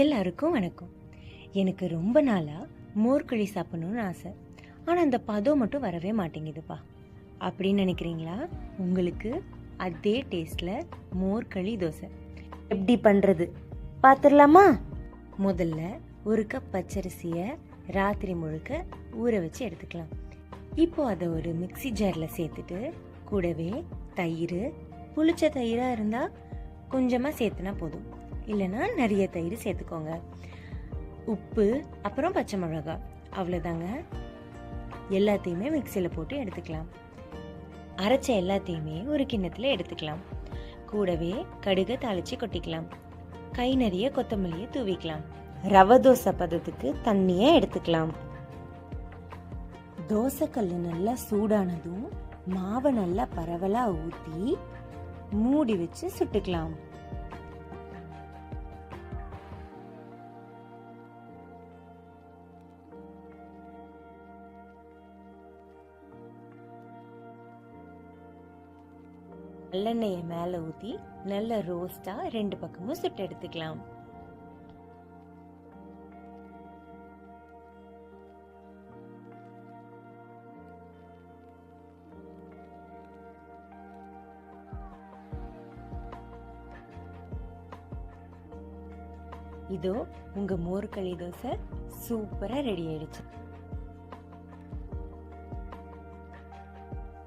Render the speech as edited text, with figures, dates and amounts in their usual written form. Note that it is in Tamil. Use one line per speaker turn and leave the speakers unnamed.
எல்லாருக்கும் வணக்கம். எனக்கு ரொம்ப நாளாக மோர்களி சாப்பிடணும்னு ஆசை. ஆனால் அந்த பதம் மட்டும் வரவே மாட்டேங்குதுப்பா அப்படின்னு நினைக்கிறீங்களா? உங்களுக்கு அதே டேஸ்டில் மோர்களி தோசை எப்படி பண்ணுறது பார்த்துடலாமா? முதல்ல ஒரு கப் பச்சரிசியை ராத்திரி முழுக்க ஊற வச்சு எடுத்துக்கலாம். இப்போ அதை ஒரு மிக்சி ஜாரில் சேர்த்துட்டு கூடவே தயிர், புளிச்ச தயிராக இருந்தால் கொஞ்சமாக சேர்த்துனா போதும், இல்லைன்னா நிறைய தயிர் சேர்த்துக்கோங்க. உப்பு, அப்புறம் பச்சை மிளகாய், அவ்வளோதாங்க. எல்லாத்தையுமே மிக்சியில் போட்டு எடுத்துக்கலாம். அரைச்ச எல்லாத்தையுமே ஒரு கிண்ணத்தில் எடுத்துக்கலாம். கூடவே கடுகை தாளித்து கொட்டிக்கலாம். கை நிறைய கொத்தமல்லியை தூவிக்கலாம். ரவை தோசை பதத்துக்கு தண்ணியை எடுத்துக்கலாம். தோசைக்கல் நல்லா சூடானதும் மாவை நல்லா பரவலாக ஊற்றி மூடி வச்சு சுட்டுக்கலாம். நல்லெண்ணெயை மேலே ஊற்றி நல்ல ரோஸ்டாக 2 பக்கமும் சுட்டு எடுத்துக்கலாம். இதோ உங்க மோர்களி தோசை சூப்பரா ரெடி ஆயிடுச்சு.